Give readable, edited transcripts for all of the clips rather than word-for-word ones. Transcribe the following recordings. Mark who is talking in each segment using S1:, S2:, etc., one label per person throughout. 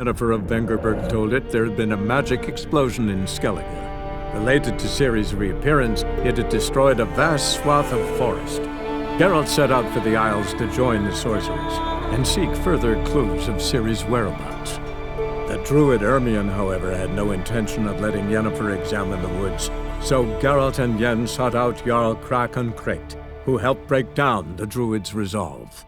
S1: Yennefer of Vengerberg told it there had been a magic explosion in Skellige. Related to Ciri's reappearance, it had destroyed a vast swath of forest. Geralt set out for the Isles to join the sorcerers and seek further clues of Ciri's whereabouts. The druid Ermion, however, had no intention of letting Yennefer examine the woods, so Geralt and Yen sought out Jarl Krakon Krayt, who helped break down the druid's resolve.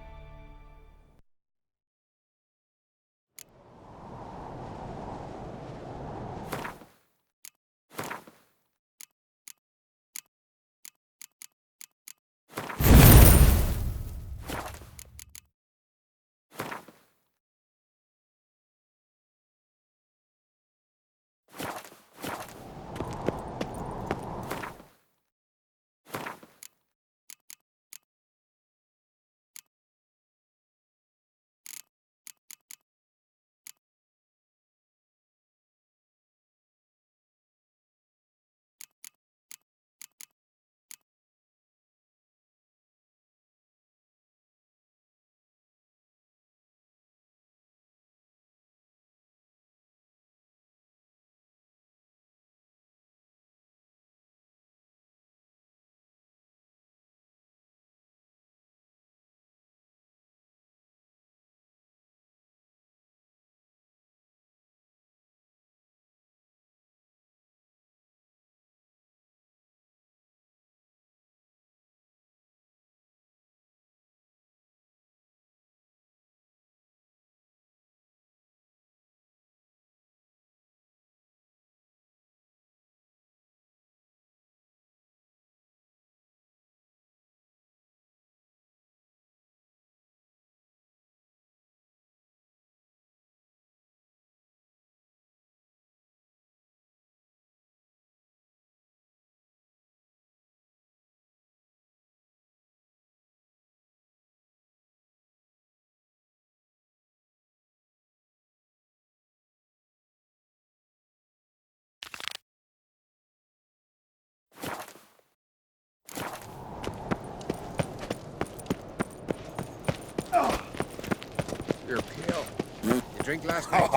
S2: You're pale. You drink last night too?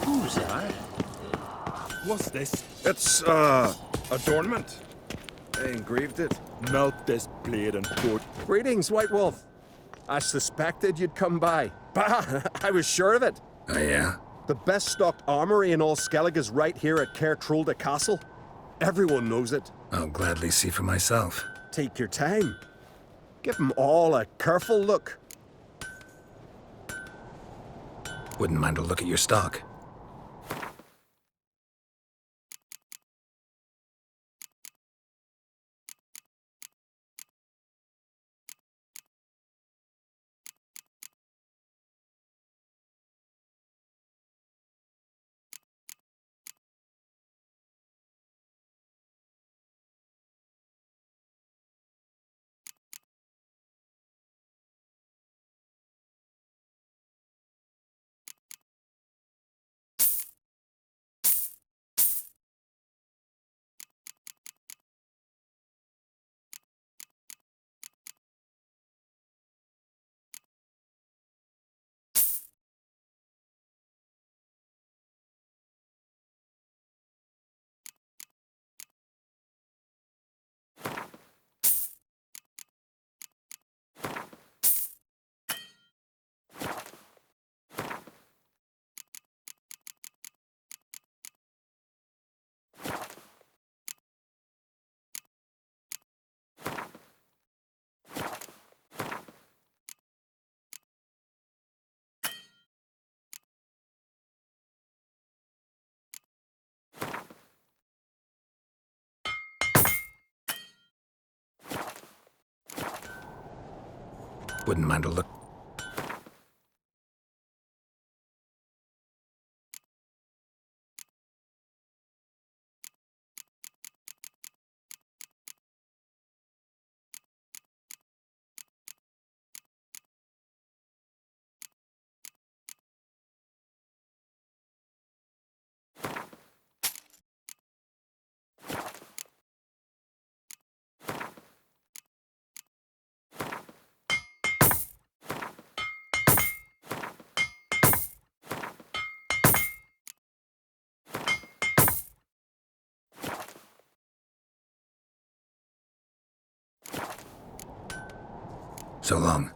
S2: Who's that?
S3: What's this?
S4: It's, adornment. They engraved it.
S3: Melt this blade and pour.
S2: Greetings, White Wolf. I suspected you'd come by. Bah, I was sure of it.
S4: Oh, yeah?
S2: The best stocked armory in all Skellige is right here at Caer Trolde Castle. Everyone knows it.
S4: I'll gladly see for myself.
S2: Take your time. Give them all a careful look.
S4: Wouldn't mind a look at your stock. Wouldn't mind a look. So long.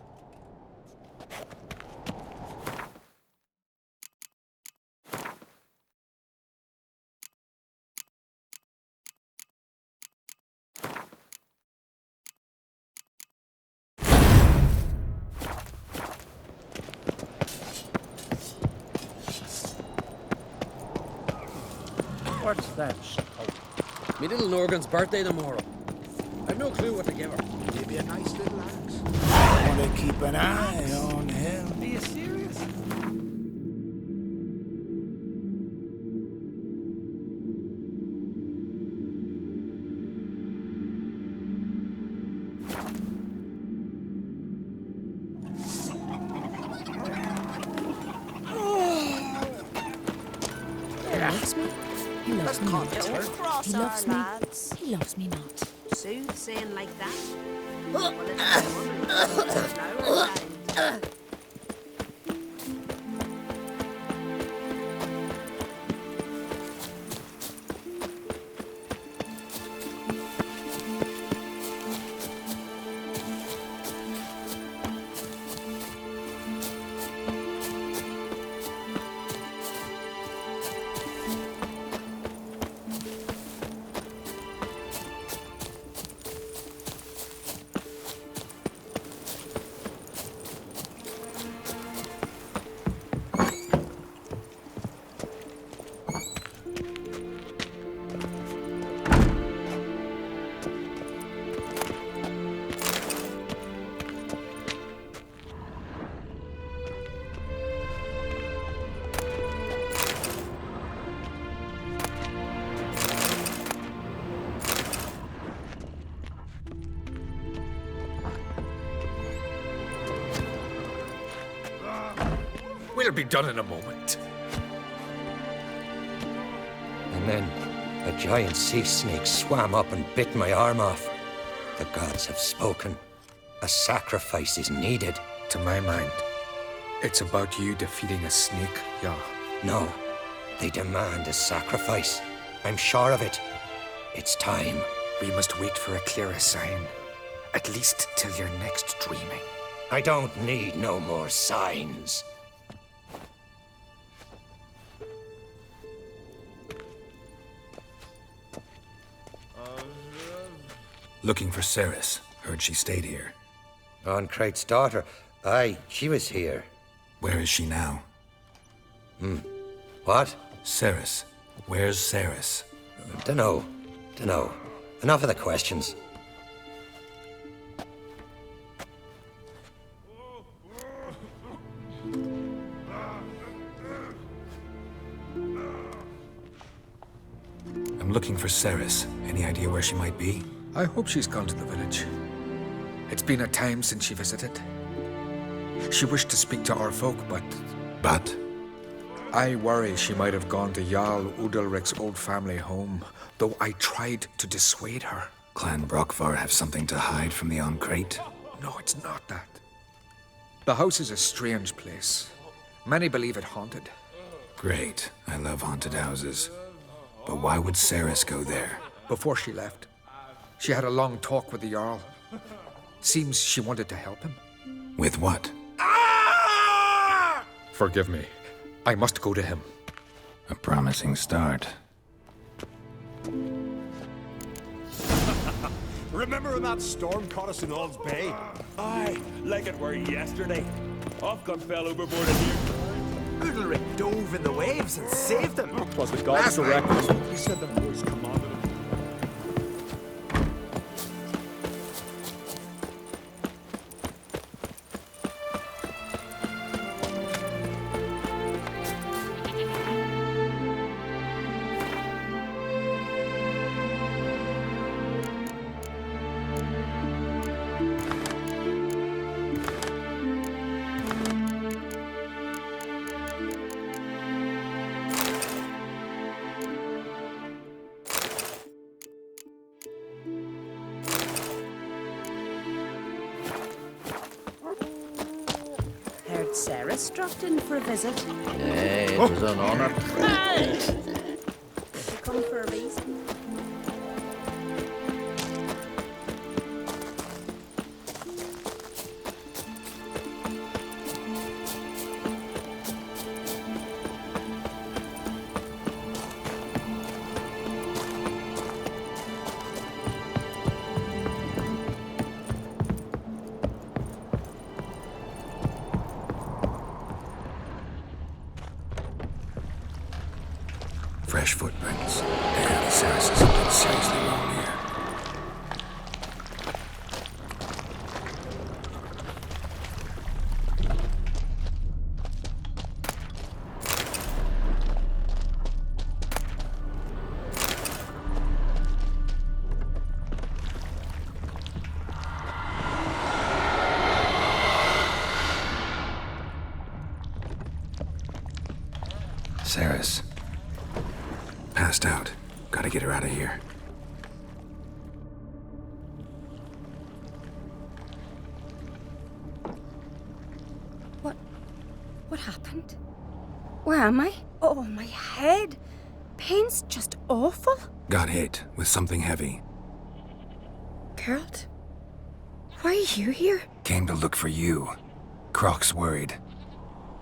S5: What's that?
S6: Me little Norgan's birthday tomorrow. I've no clue what to give her.
S5: Maybe a nice little axe. I want to keep an eye on him. Are you serious?
S7: He loves me. He loves me not.
S8: Don't cross
S7: He loves
S8: our
S7: me.
S8: lads.
S7: He loves me not.
S8: Soothsaying like that. Well, it's a woman. Now we're down.
S9: We'll be done in a moment.
S10: And then a giant sea snake swam up and bit my arm off. The gods have spoken. A sacrifice is needed.
S9: To my mind, it's about you defeating a snake, Jarl.
S10: No, they demand a sacrifice. I'm sure of it. It's time.
S9: We must wait for a clearer sign. At least till your next dreaming.
S10: I don't need no more signs.
S4: Looking for Ceres. Heard she stayed here.
S10: Oncrate's daughter. Aye, she was here.
S4: Where is she now?
S10: What?
S4: Ceres. Where's Ceres?
S10: Dunno. Enough of the questions.
S4: I'm looking for Ceres. Any idea where she might be?
S9: I hope she's gone to the village. It's been a time since she visited. She wished to speak to our folk, but
S4: But?
S9: I worry she might have gone to Jarl Udalric's old family home, though I tried to dissuade her.
S4: Clan Brockvar have something to hide from the Oncrate?
S9: No, it's not that. The house is a strange place. Many believe it haunted.
S4: Great. I love haunted houses. But why would Ceres go there?
S9: Before she left, she had a long talk with the Jarl. Seems she wanted to help him.
S4: With what?
S9: Forgive me. I must go to him.
S4: A promising start.
S3: Remember when that storm caught us in All's Bay? Aye, like it were yesterday. Ofcom fell overboard in here.
S5: Udalric dove in the waves and saved them.
S2: Was the gods direct us?
S3: He said the boys commanded him.
S8: Heard Ceres dropped in for a visit.
S6: It was an honor.
S8: She come for a reason.
S4: fresh footprints. Damn, Ceres has something seriously wrong here. Ceres. Passed out. Gotta get her out of here.
S7: What happened? Where am I? Oh, my head. Pain's just awful.
S4: Got hit with something heavy.
S7: Geralt? Why are you here?
S4: Came to look for you. Croc's worried.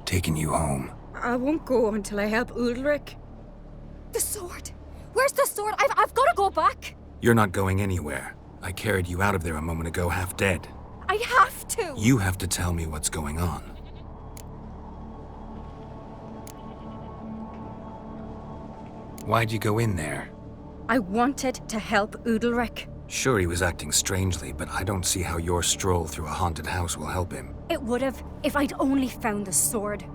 S4: Taking you home.
S7: I won't go until I help Udalric. The sword! Where's the sword? I've got to go back!
S4: You're not going anywhere. I carried you out of there a moment ago, half dead.
S7: I have to!
S4: You have to tell me what's going on. Why'd you go in there?
S7: I wanted to help Udalric.
S4: Sure, he was acting strangely, but I don't see how your stroll through a haunted house will help him.
S7: It would have if I'd only found the sword.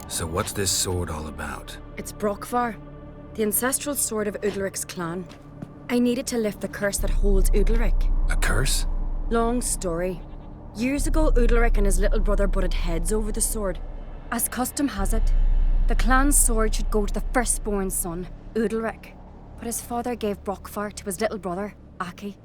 S4: So what's this sword all about?
S7: It's Brokvar, the ancestral sword of Udalric's clan. I needed to lift the curse that holds Udalric.
S4: A curse?
S7: Long story. Years ago, Udalric and his little brother butted heads over the sword. As custom has it, the clan's sword should go to the firstborn son, Udalric. But his father gave Brokvar to his little brother, Aki.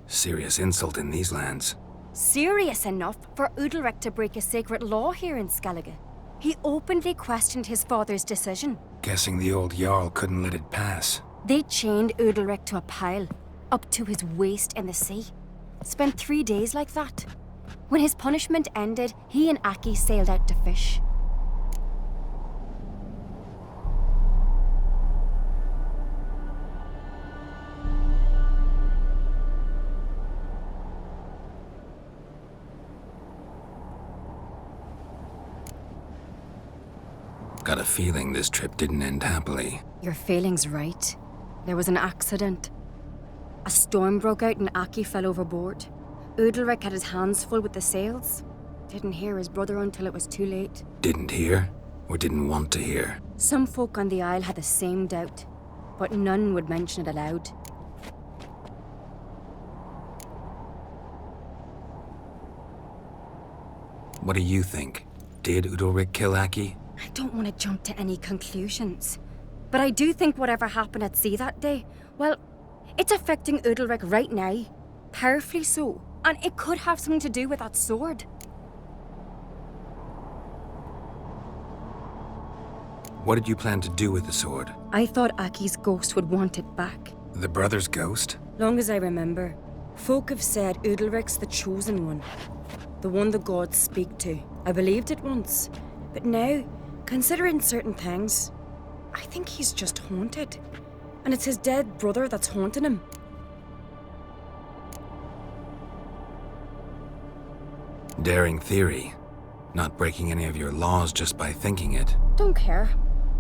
S4: Serious insult in these lands.
S7: Serious enough for Udalric to break a sacred law here in Skellige. He openly questioned his father's decision.
S4: Guessing the old Jarl couldn't let it pass.
S7: They chained Udalric to a pile, up to his waist in the sea. Spent 3 days like that. When his punishment ended, he and Aki sailed out to fish.
S4: Got a feeling this trip didn't end happily.
S7: Your feeling's right. There was an accident. A storm broke out and Aki fell overboard. Udalric had his hands full with the sails. Didn't hear his brother until it was too late.
S4: Didn't hear? Or didn't want to hear?
S7: Some folk on the Isle had the same doubt, but none would mention it aloud.
S4: What do you think? Did Udalric kill Aki?
S7: I don't want to jump to any conclusions, but I do think whatever happened at sea that day, well, it's affecting Udalric right now. Powerfully so. And it could have something to do with that sword.
S4: What did you plan to do with the sword?
S7: I thought Aki's ghost would want it back.
S4: The brother's ghost?
S7: Long as I remember, folk have said Udalric's the chosen one. The one the gods speak to. I believed it once. But now, considering certain things, I think he's just haunted. And it's his dead brother that's haunting him.
S4: Daring theory. Not breaking any of your laws just by thinking it.
S7: Don't care.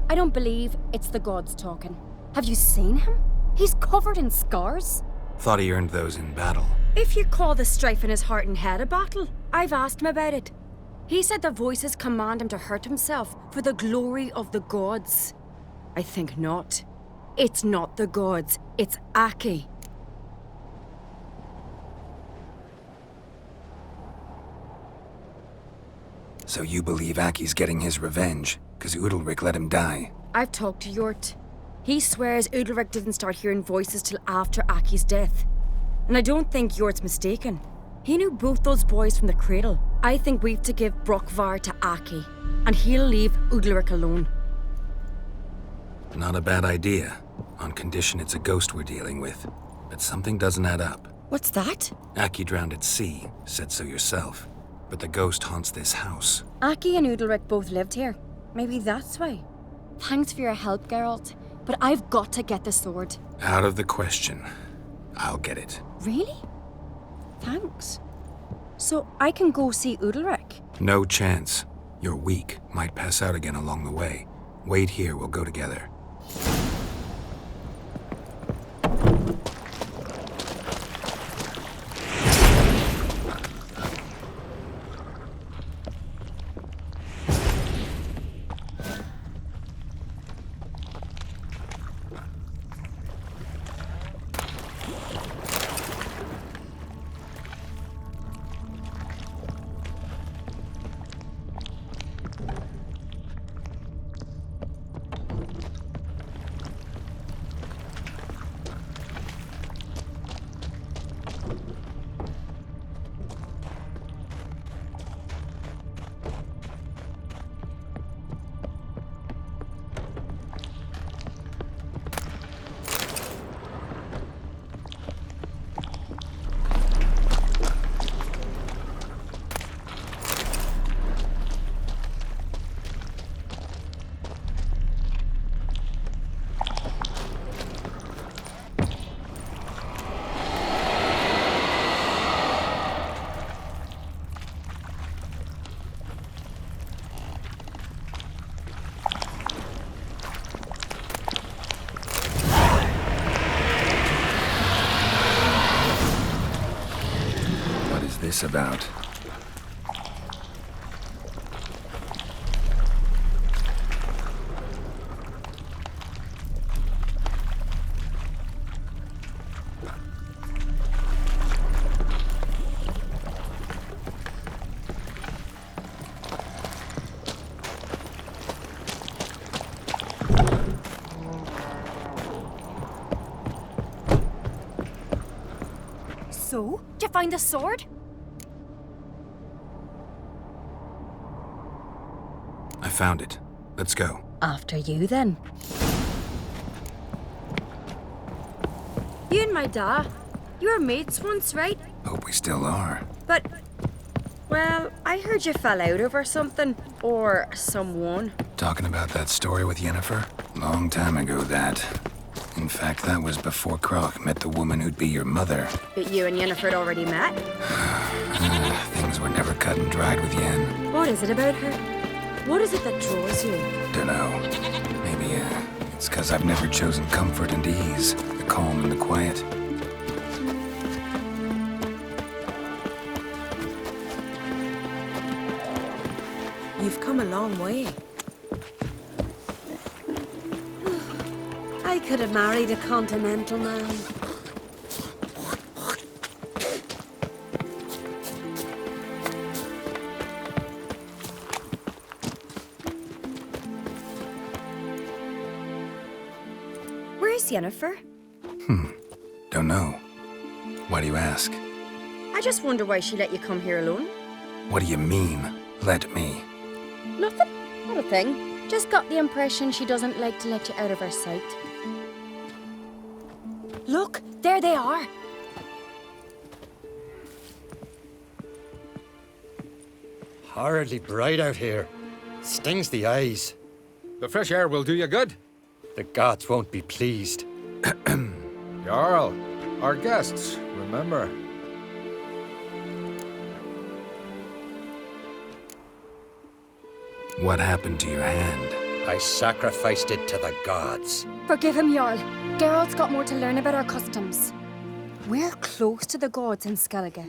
S7: I don't believe it's the gods talking. Have you seen him? He's covered in scars.
S4: Thought he earned those in battle.
S7: If you call the strife in his heart and head a battle, I've asked him about it. He said the voices command him to hurt himself for the glory of the gods. I think not. It's not the gods, it's Aki.
S4: So you believe Aki's getting his revenge, because Udalric let him die?
S7: I've talked to Yort. He swears Udalric didn't start hearing voices till after Aki's death. And I don't think Yort's mistaken. He knew both those boys from the cradle. I think we've to give Brokvar to Aki, and he'll leave Udalric alone.
S4: Not a bad idea, on condition it's a ghost we're dealing with. But something doesn't add up.
S7: What's that?
S4: Aki drowned at sea, said so yourself. But the ghost haunts this house.
S7: Aki and Udalric both lived here. Maybe that's why. Thanks for your help, Geralt. But I've got to get the sword.
S4: Out of the question. I'll get it.
S7: Really? Thanks. So I can go see Udalric?
S4: No chance. You're weak. Might pass out again along the way. Wait here, we'll go together. This about?
S7: So? Did you find the sword?
S4: I found it. Let's go.
S7: After you, then. You and my da, you were mates once, right?
S4: Hope we still are.
S7: But, well, I heard you fell out over something. Or someone.
S4: Talking about that story with Yennefer? Long time ago, that. In fact, that was before Croc met the woman who'd be your mother.
S7: But you and Yennefer had already met?
S4: Things were never cut and dried with Yen.
S7: What is it about her? What is it that draws you?
S4: Dunno. Maybe, it's 'cause I've never chosen comfort and ease. The calm and the quiet.
S11: You've come a long way. I could have married a continental man.
S7: Where's Yennefer?
S4: Don't know. Why do you ask?
S7: I just wonder why she let you come here alone.
S4: What do you mean, let me?
S7: Nothing. Not a thing. Just got the impression she doesn't like to let you out of her sight. Look, there they are.
S10: Horridly bright out here. Stings the eyes.
S9: The fresh air will do you good.
S10: The gods won't be pleased.
S9: Jarl, our guests, remember.
S4: What happened to your hand?
S10: I sacrificed it to the gods.
S7: Forgive him, Jarl. Geralt's got more to learn about our customs. We're close to the gods in Skellige,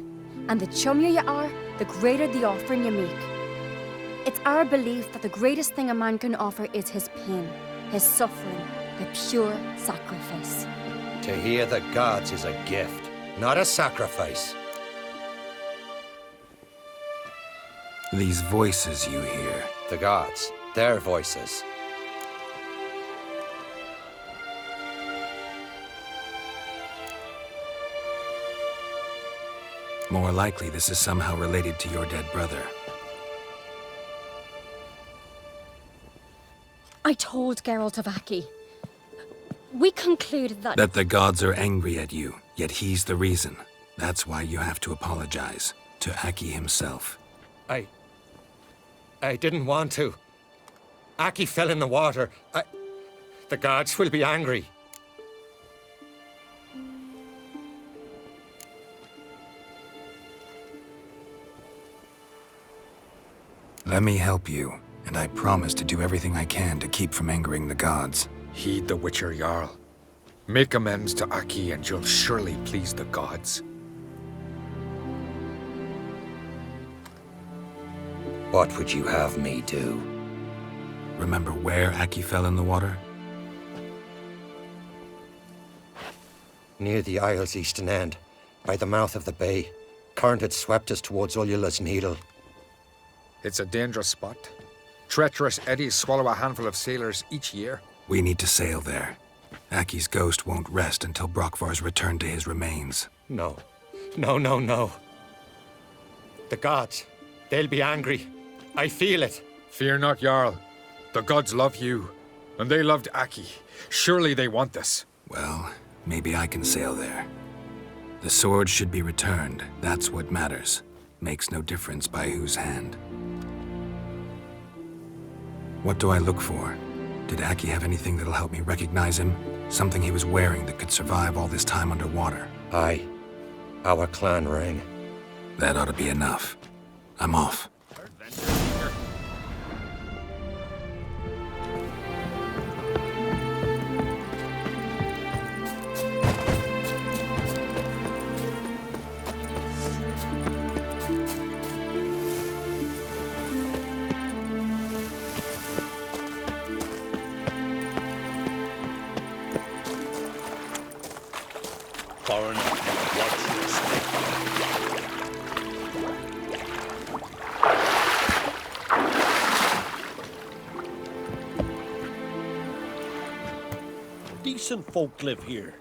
S7: and the chummier you are, the greater the offering you make. It's our belief that the greatest thing a man can offer is his pain, his suffering, the pure sacrifice.
S10: To hear the gods is a gift, not a sacrifice.
S4: These voices you hear.
S10: The gods, their voices.
S4: More likely this is somehow related to your dead brother.
S7: I told Geralt of Aki. We concluded that...
S4: That the gods are angry at you, yet he's the reason. That's why you have to apologize. To Aki himself.
S10: I didn't want to. Aki fell in the water. The gods will be angry.
S4: Let me help you, and I promise to do everything I can to keep from angering the gods.
S9: Heed the Witcher Jarl. Make amends to Aki and you'll surely please the gods.
S10: What would you have me do?
S4: Remember where Aki fell in the water?
S10: Near the Isle's eastern end, by the mouth of the bay. Current had swept us towards Ullula's Needle.
S9: It's a dangerous spot. Treacherous eddies swallow a handful of sailors each year.
S4: We need to sail there. Aki's ghost won't rest until Brokvar's returned to his remains.
S10: No. No. The gods, they'll be angry. I feel it.
S9: Fear not, Jarl. The gods love you, and they loved Aki. Surely they want this.
S4: Well, maybe I can sail there. The sword should be returned. That's what matters. Makes no difference by whose hand. What do I look for? Did Aki have anything that'll help me recognize him? Something he was wearing that could survive all this time underwater?
S10: Aye. Our clan ring.
S4: That ought to be enough. I'm off.
S3: Foreigner, watch your step. Decent folk live here.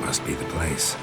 S4: Must be the place.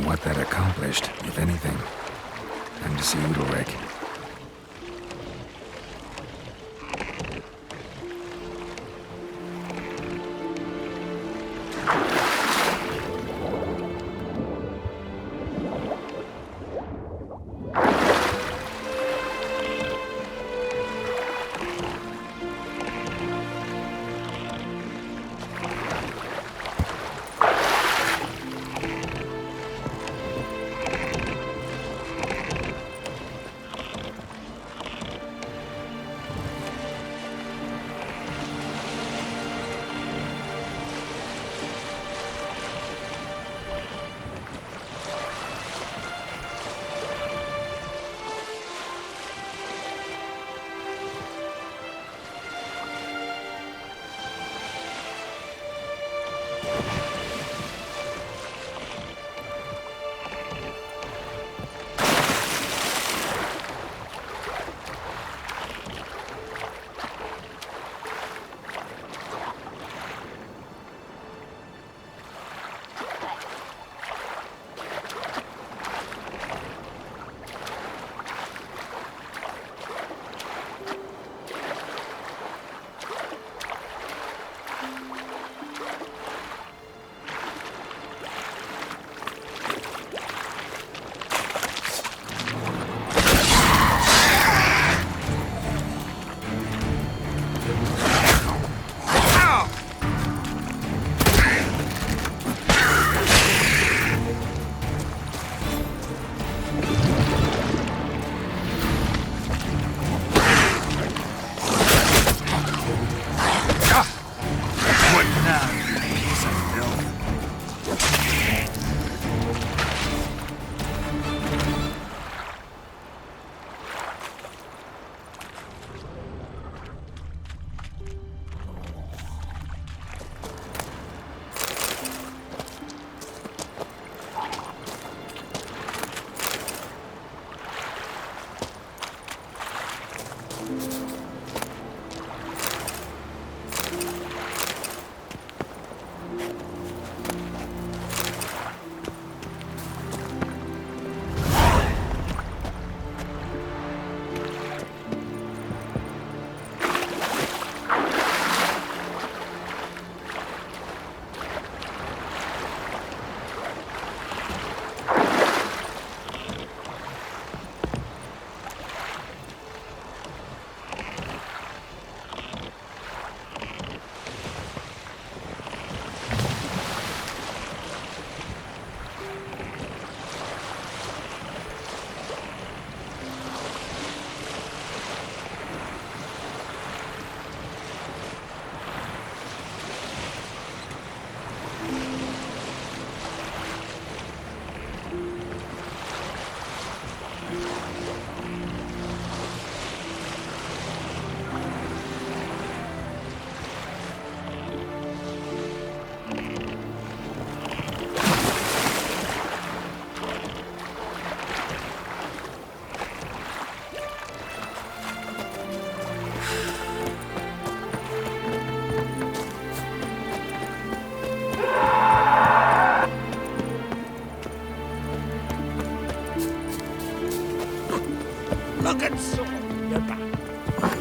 S4: What that accomplished, if anything. Time to see Udalryk.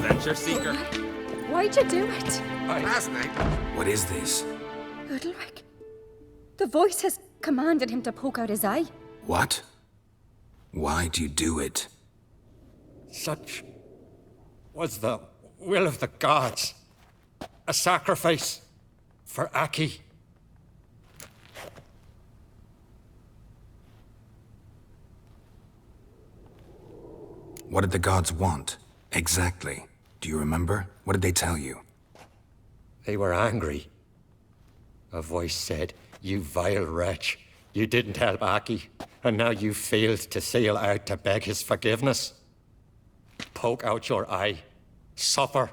S9: adventure seeker.
S7: Why'd you do it?
S9: Last night.
S4: What is this?
S7: Udalric. The voice has commanded him to poke out his eye.
S4: What? Why'd you do it?
S10: Such was the will of the gods. A sacrifice for Aki.
S4: What did the gods want? Exactly. Do you remember? What did they tell you?
S10: They were angry. A voice said, "You vile wretch. You didn't help Aki, and now you failed to sail out to beg his forgiveness. Poke out your eye, suffer,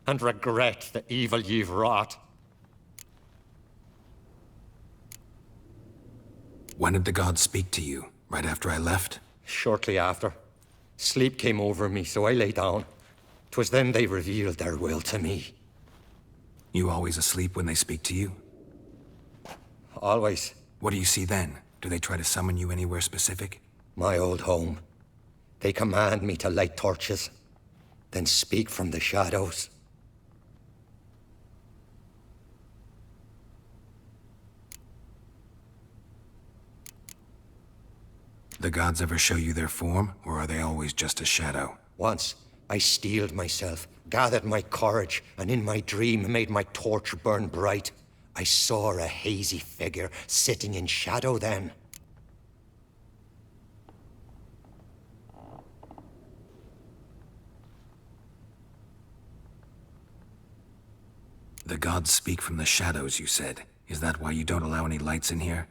S10: and regret the evil you've wrought."
S4: When did the gods speak to you? Right after I left?
S10: Shortly after. Sleep came over me, so I lay down. 'Twas then they revealed their will to me.
S4: You always asleep when they speak to you?
S10: Always.
S4: What do you see then? Do they try to summon you anywhere specific?
S10: My old home. They command me to light torches, then speak from the shadows.
S4: The gods ever show you their form, or are they always just a shadow?
S10: Once, I steeled myself, gathered my courage, and in my dream made my torch burn bright. I saw a hazy figure sitting in shadow then.
S4: The gods speak from the shadows, you said. Is that why you don't allow any lights in here?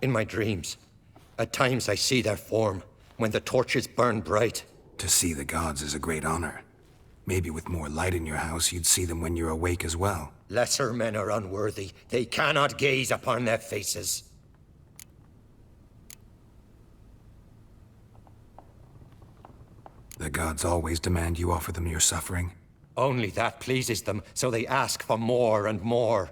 S10: In my dreams. At times I see their form, when the torches burn bright.
S4: To see the gods is a great honor. Maybe with more light in your house, you'd see them when you're awake as well.
S10: Lesser men are unworthy. They cannot gaze upon their faces.
S4: The gods always demand you offer them your suffering?
S10: Only that pleases them, so they ask for more and more.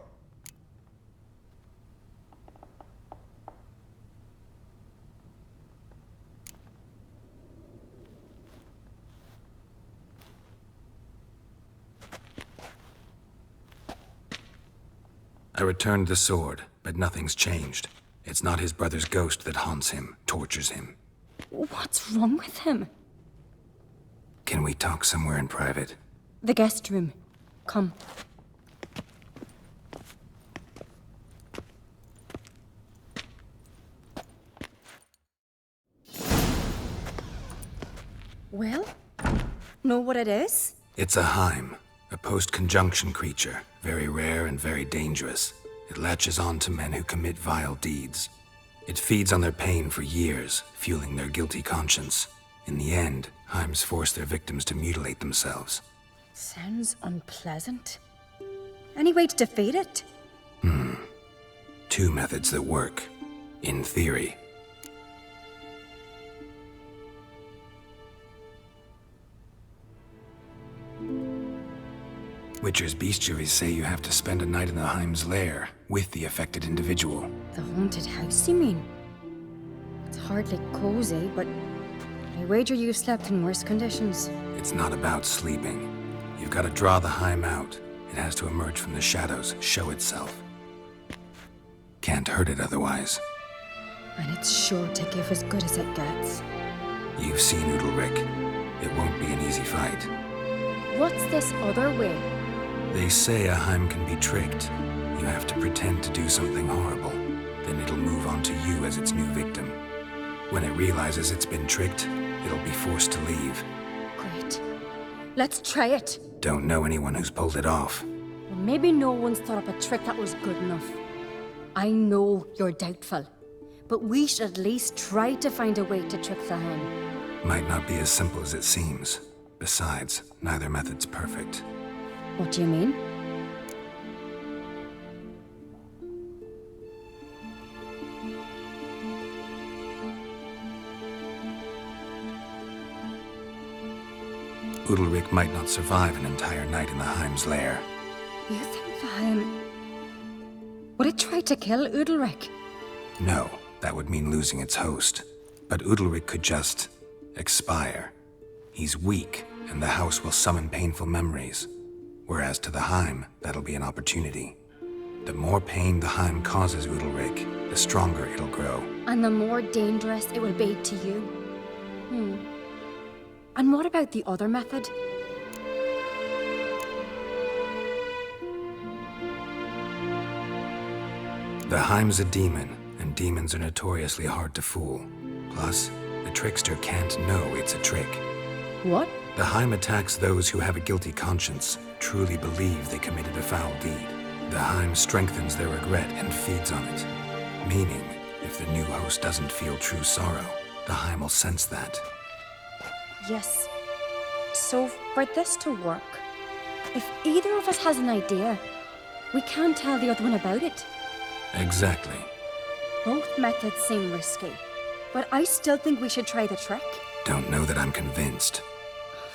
S4: I returned the sword, but nothing's changed. It's not his brother's ghost that haunts him, tortures him.
S7: What's wrong with him?
S4: Can we talk somewhere in private?
S7: The guest room. Come. Well, know what it is?
S4: It's a Heim, a post-conjunction creature, very rare and very dangerous. It latches on to men who commit vile deeds. It feeds on their pain for years, fueling their guilty conscience. In the end, Heims force their victims to mutilate themselves.
S7: Sounds unpleasant. Any way to defeat it?
S4: Two methods that work. In theory. Witcher's bestiaries say you have to spend a night in the Heim's lair, with the affected individual.
S7: The haunted house, you mean? It's hardly cozy, but I wager you've slept in worse conditions.
S4: It's not about sleeping. You've got to draw the Heim out. It has to emerge from the shadows, show itself. Can't hurt it otherwise.
S7: And it's sure to give as good as it gets.
S4: You've seen Udalric. It won't be an easy fight.
S7: What's this other way?
S4: They say a Heim can be tricked. You have to pretend to do something horrible. Then it'll move on to you as its new victim. When it realizes it's been tricked, it'll be forced to leave.
S7: Great. Let's try it.
S4: Don't know anyone who's pulled it off.
S7: Well, maybe no one's thought up a trick that was good enough. I know you're doubtful, but we should at least try to find a way to trick the Heim.
S4: Might not be as simple as it seems. Besides, neither method's perfect.
S7: What do you mean?
S4: Udalric might not survive an entire night in the Heim's lair.
S7: You think the Heim... Would it try to kill Udalric?
S4: No, that would mean losing its host. But Udalric could just expire. He's weak, and the house will summon painful memories. Whereas to the Heim, that'll be an opportunity. The more pain the Heim causes Udalric, the stronger it'll grow.
S7: And the more dangerous it will be to you. And what about the other method?
S4: The Heim's a demon, and demons are notoriously hard to fool. Plus, the trickster can't know it's a trick.
S7: What?
S4: The Heim attacks those who have a guilty conscience, truly believe they committed a foul deed. The Heim strengthens their regret and feeds on it. Meaning, if the new host doesn't feel true sorrow, the Heim will sense that.
S7: Yes. So, for this to work, if either of us has an idea, we can't tell the other one about it.
S4: Exactly.
S7: Both methods seem risky, but I still think we should try the trick.
S4: Don't know that I'm convinced.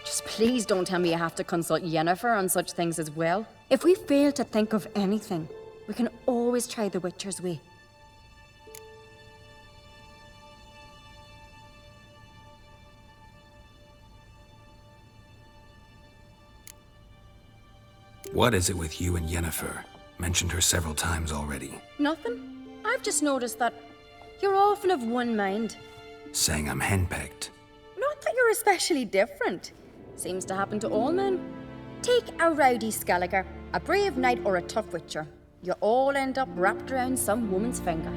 S7: Just please don't tell me you have to consult Yennefer on such things as well. If we fail to think of anything, we can always try the Witcher's way.
S4: What is it with you and Yennefer? Mentioned her several times already.
S7: Nothing. I've just noticed that you're often of one mind.
S4: Saying I'm henpecked.
S7: Not that you're especially different. Seems to happen to all men. Take a rowdy Skelliger, a brave knight or a tough witcher. You all end up wrapped around some woman's finger.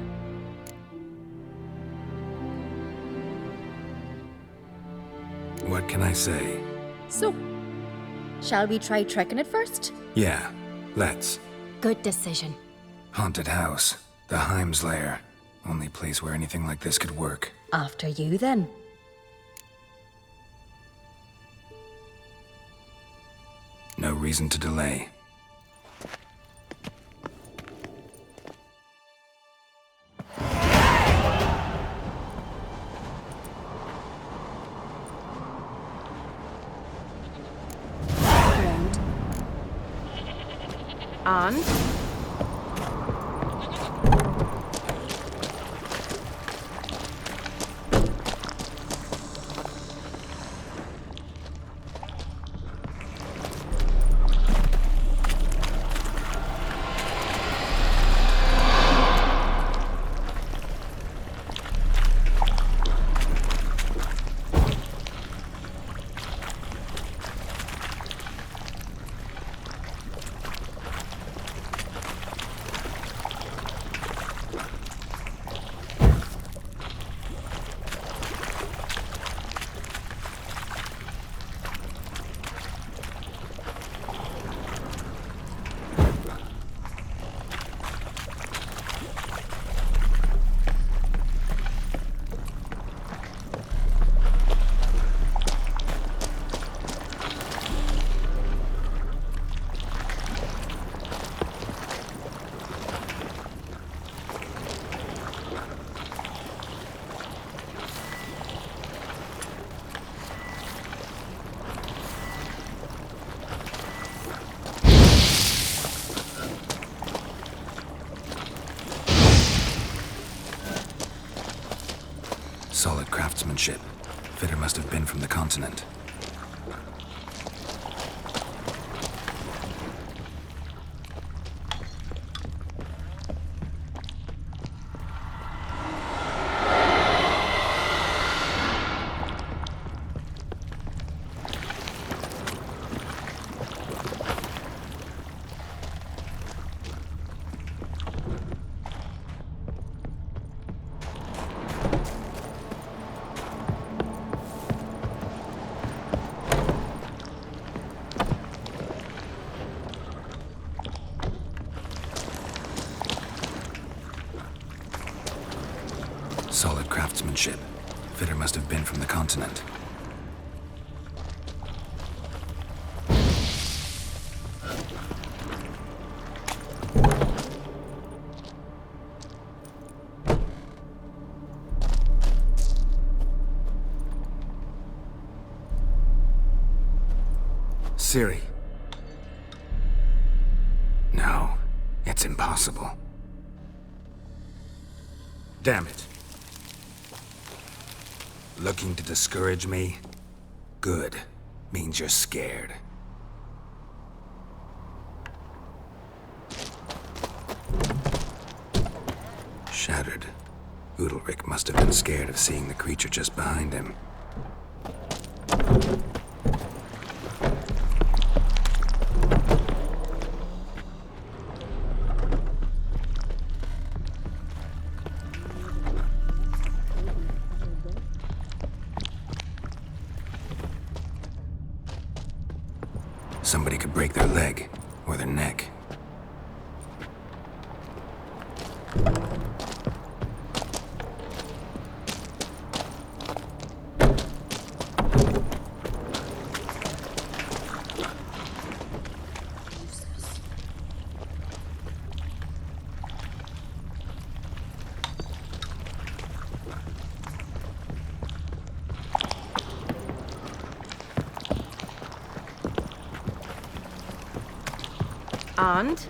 S4: What can I say?
S7: So, shall we try tricking it first?
S4: Yeah, let's.
S7: Good decision.
S4: Haunted house. The Heim's lair. Only place where anything like this could work.
S7: After you, then.
S4: No reason to delay.
S7: Ground. On.
S4: Solid craftsmanship. Fitter must have been from the continent. Solid craftsmanship. Fitter must have been from the continent. Ciri. No, it's impossible. Damn it. Looking to discourage me? good. Means you're scared. Shattered. Udalric must have been scared of seeing the creature just behind him. Somebody could break their leg, or their neck.
S7: And?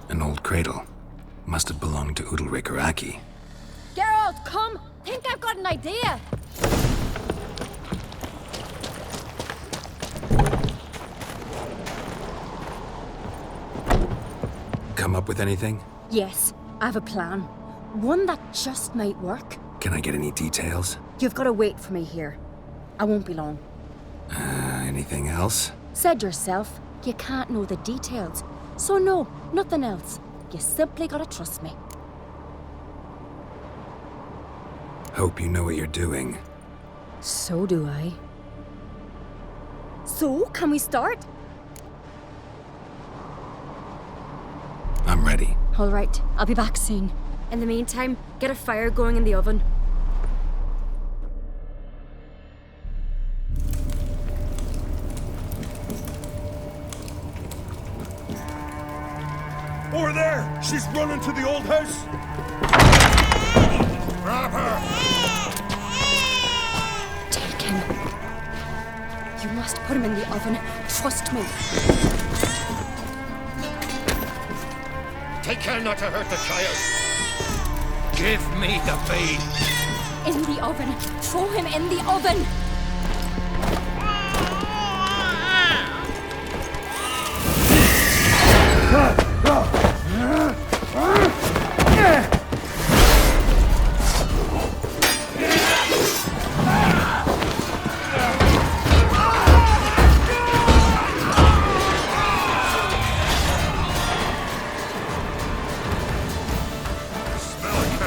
S4: An old cradle. Must have belonged to Udalric or Aki.
S7: Geralt, come! Think I've got an idea!
S4: Come up with anything?
S7: Yes, I have a plan. One that just might work.
S4: Can I get any details?
S7: You've got to wait for me here. I won't be long.
S4: Anything else?
S7: Said yourself, you can't know the details. So no, nothing else. You simply gotta trust me.
S4: Hope you know what you're doing.
S7: So do I. So, can we start?
S4: I'm ready.
S7: All right, I'll be back soon. In the meantime, get a fire going in the oven.
S3: Over there! She's running to the old house! Grab her!
S7: Take him. You must put him in the oven. Trust me.
S10: Take care not to hurt the child. Give me the babe.
S7: In the oven. Throw him in the oven.
S3: Smell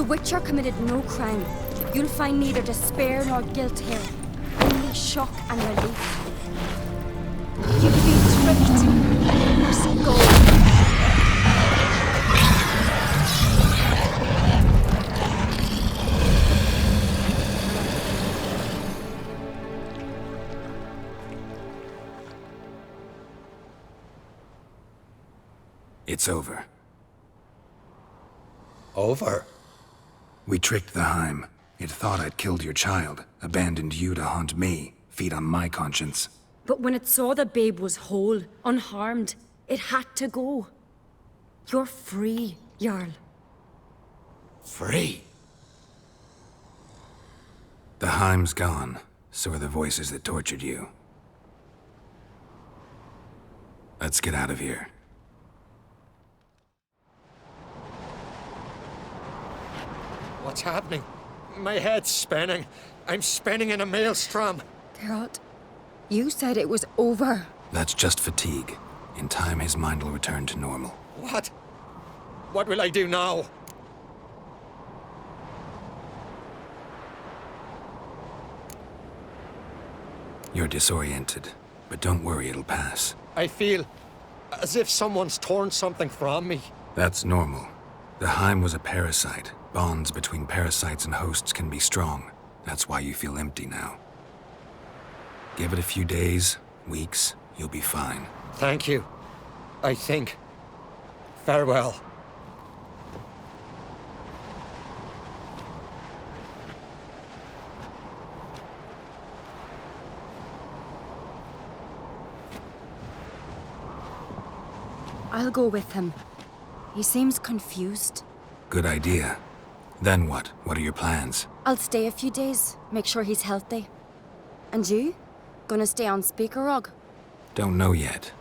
S7: The Witcher committed no crime. You'll find neither despair nor guilt here. Only shock and relief. You've been tricked. You must go.
S4: It's over.
S10: Over?
S4: We tricked the Heim. It thought I'd killed your child, abandoned you to haunt me, feed on my conscience.
S7: But when it saw the babe was whole, unharmed, it had to go. You're free, Jarl.
S10: Free?
S4: The Heim's gone, so are the voices that tortured you. Let's get out of here.
S10: What's happening? My head's spinning. I'm spinning in a maelstrom.
S11: Geralt, you said it was over.
S4: That's just fatigue. In time, his mind will return to normal.
S10: What? What will I do now?
S4: You're disoriented, but don't worry, it'll pass.
S10: I feel as if someone's torn something from me.
S4: That's normal. The Heim was a parasite. Bonds between parasites and hosts can be strong. That's why you feel empty now. Give it a few days, weeks, you'll be fine.
S10: Thank you. I think. Farewell.
S7: I'll go with him. He seems confused.
S4: Good idea. Then what? What are your plans?
S7: I'll stay a few days, make sure he's healthy. And you? Gonna stay on Speaker Rog?
S4: Don't know yet.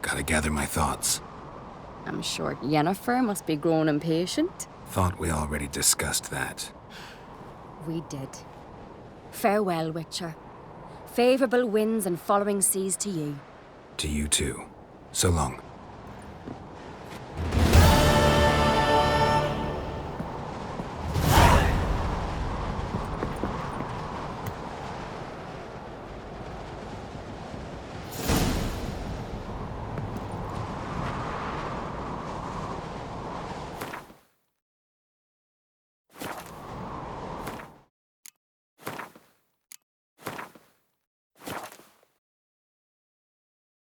S4: Gotta gather my thoughts.
S7: I'm sure Yennefer must be growing impatient.
S4: Thought we already discussed that.
S7: We did. Farewell, Witcher. Favorable winds and following seas to you.
S4: To you too. So long.